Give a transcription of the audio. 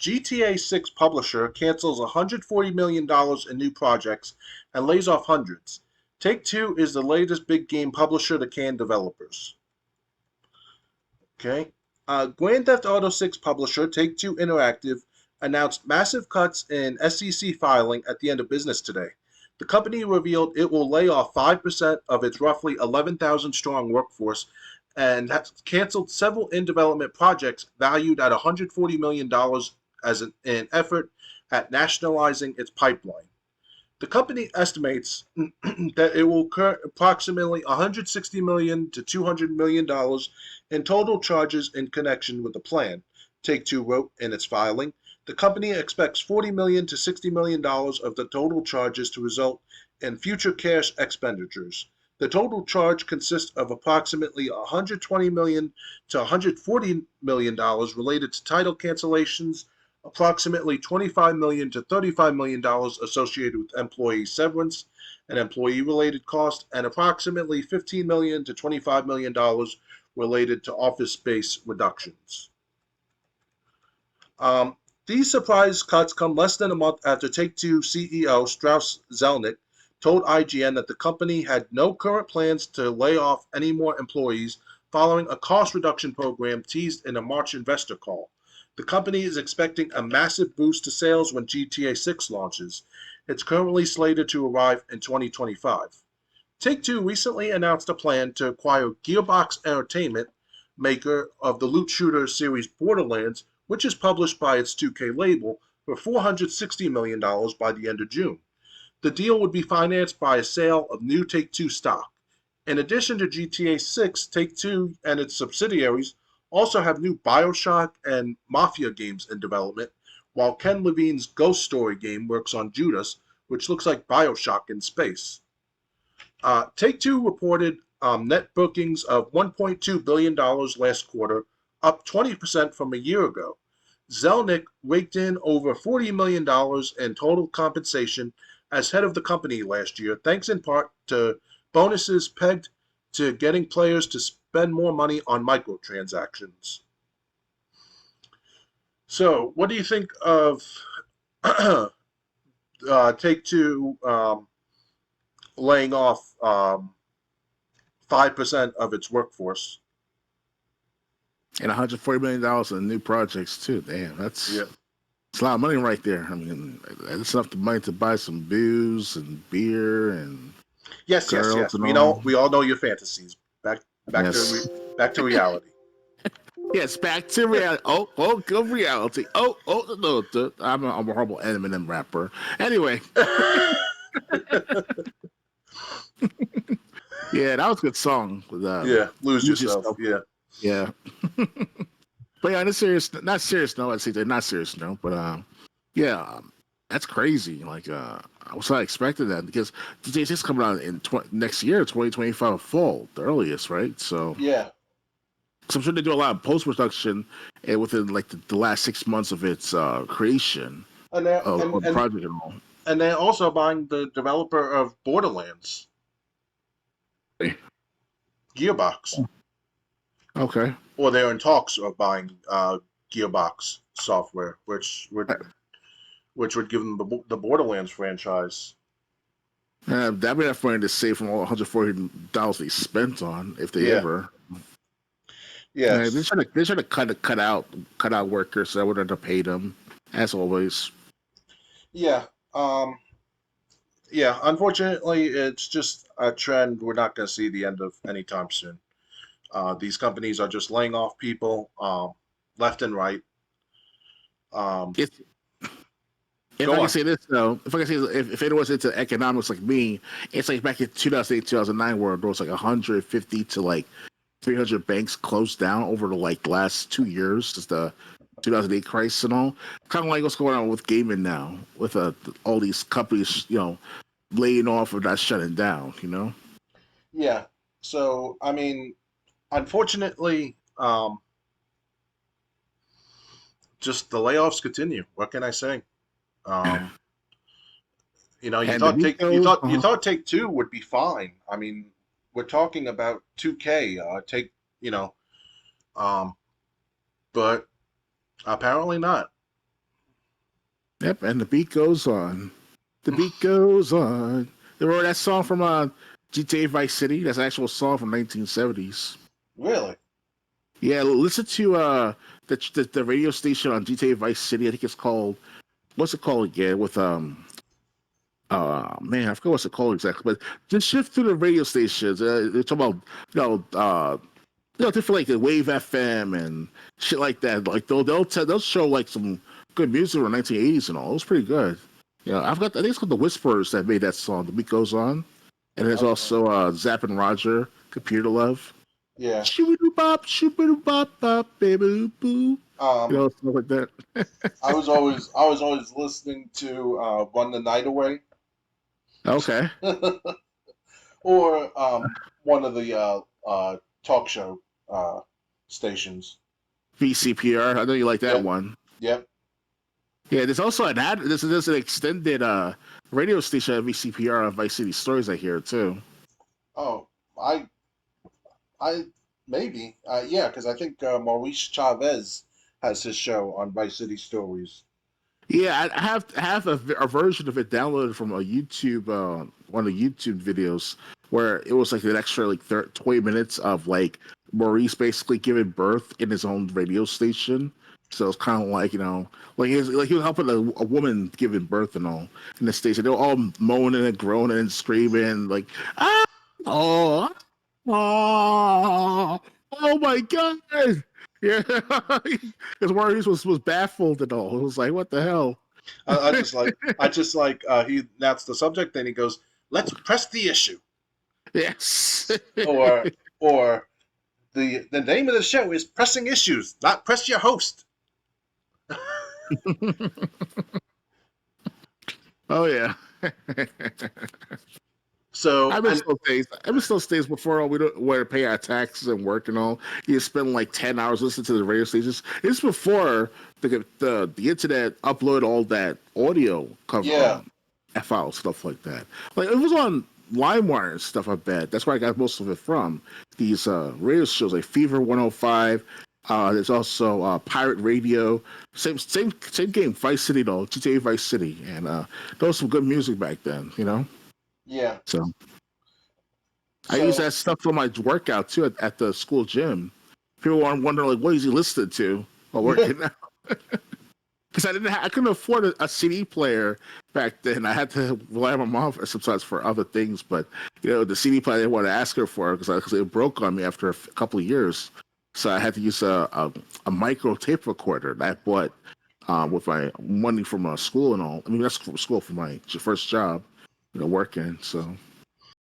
GTA 6 publisher cancels $140 million in new projects and lays off hundreds. Take-Two is the latest big game publisher to can developers. Okay. Grand Theft Auto 6 publisher Take-Two Interactive announced massive cuts in SEC filing at the end of business today. The company revealed it will lay off 5% of its roughly 11,000 strong workforce and has canceled several in-development projects valued at $140 million as an effort at nationalizing its pipeline. The company estimates that it will incur approximately $160 million to $200 million in total charges in connection with the plan, Take-Two wrote in its filing. The company expects $40 million to $60 million of the total charges to result in future cash expenditures. The total charge consists of approximately $120 million to $140 million related to title cancellations, approximately $25 million to $35 million associated with employee severance and employee-related costs, and approximately $15 million to $25 million related to office space reductions. These surprise cuts come less than a month after Take-Two CEO Strauss Zelnick told IGN that the company had no current plans to lay off any more employees following a cost reduction program teased in a March investor call. The company is expecting a massive boost to sales when GTA 6 launches. It's currently slated to arrive in 2025. Take-Two recently announced a plan to acquire Gearbox Entertainment, maker of the loot shooter series Borderlands, which is published by its 2K label, for $460 million by the end of June. The deal would be financed by a sale of new Take-Two stock. In addition to GTA 6, Take-Two and its subsidiaries also have new BioShock and Mafia games in development, while Ken Levine's Ghost Story game works on Judas, which looks like BioShock in space. Take-Two reported net bookings of $1.2 billion last quarter, up 20% from a year ago. Zelnick raked in over $40 million in total compensation as head of the company last year, thanks in part to bonuses pegged to getting players to spend more money on microtransactions. So, what do you think of Take-Two laying off 5% of its workforce? And $140 million in new projects, too. Damn, that's a lot of money right there. I mean, it's enough money to buy some booze and beer and yes. We all know your fantasies. Back to reality. Yes, back to reality. Good reality. No, I'm a horrible Eminem rapper. Anyway. Yeah, that was a good song. With, Lose Yourself. Yeah. But yeah, not serious note, I'd say they're not serious note, but that's crazy. Like, I was not expecting that because GTA 6 coming out in next year, 2025 fall, the earliest, right? So yeah. So I'm sure they do a lot of post production within like the last 6 months of its creation and project and all. And they're also buying the developer of Borderlands, Gearbox. Okay. Or they're in talks of buying Gearbox software, which would give them the Borderlands franchise. That'd be enough money to save from all $140 they spent on if they ever. Yeah, they try to cut out workers so that would have to pay them as always. Yeah. Unfortunately, it's just a trend we're not going to see the end of anytime soon. These companies are just laying off people left and right. If I can say this though, if anyone's into economics like me, it's like back in 2008, 2009, where there was like 150 to like 300 banks closed down over the like last 2 years since the 2008 crisis and all. Kind of like what's going on with gaming now, with all these companies, laying off or not shutting down. Yeah. So I mean, unfortunately, just the layoffs continue. What can I say? You thought Take-Two would be fine. I mean, we're talking about 2K. But apparently not. Yep, and the beat goes on. The beat goes on. They wrote that song from GTA Vice City. That's an actual song from 1970s. Really? Yeah, listen to the radio station on GTA Vice City. I think it's called, what's it called again? With man, I forgot what's it called exactly. But just shift through the radio stations. They're talking about different like the Wave FM and shit like that. Like they'll show like some good music from the 1980s and all. It was pretty good. I think it's called the Whisperers that made that song. The beat goes on, and there's also Zapp and Roger, Computer Love. Yeah. Shoo bop, baby boo. Stuff like that. I was always listening to Run the Night Away. Okay. Or one of the talk show stations. VCPR. I know you like that one. Yep. Yeah, there's also there's an extended radio station at VCPR on Vice City Stories I hear too. Oh, I maybe yeah, because I think Maurice Chavez has his show on Vice City Stories. Yeah, I have a version of it downloaded from a YouTube one of the YouTube videos where it was like an extra like 20 minutes of like Maurice basically giving birth in his own radio station. So it's kind of like like he was helping a woman giving birth and all in the station. They were all moaning and groaning and screaming like oh my god. Yeah, because Maurice was baffled and all. It was like, what the hell? I just like he that's the subject. Then he goes, "Let's press the issue." Yes. or the name of the show is Pressing Issues, not Press Your Host. Oh yeah. So I miss those days before we don't want to pay our taxes and work and all. You spend like 10 hours listening to the radio stations. It's before the internet upload all that audio cover FL stuff like that. Like it was on LimeWire and stuff. I bet that's where I got most of it from. These radio shows like Fever 105. There's also Pirate Radio. Same game, Vice City though, GTA Vice City, and there was some good music back then. Yeah. So I use that stuff for my workout too at the school gym. People are wondering like, what is he listening to while working out? Because I couldn't afford a CD player back then. I had to rely on my mom sometimes for other things. But the CD player I didn't want to ask her for because it broke on me after a couple of years. So I had to use a micro tape recorder that I bought with my money from school and all. I mean, that's school for my first job. Working. So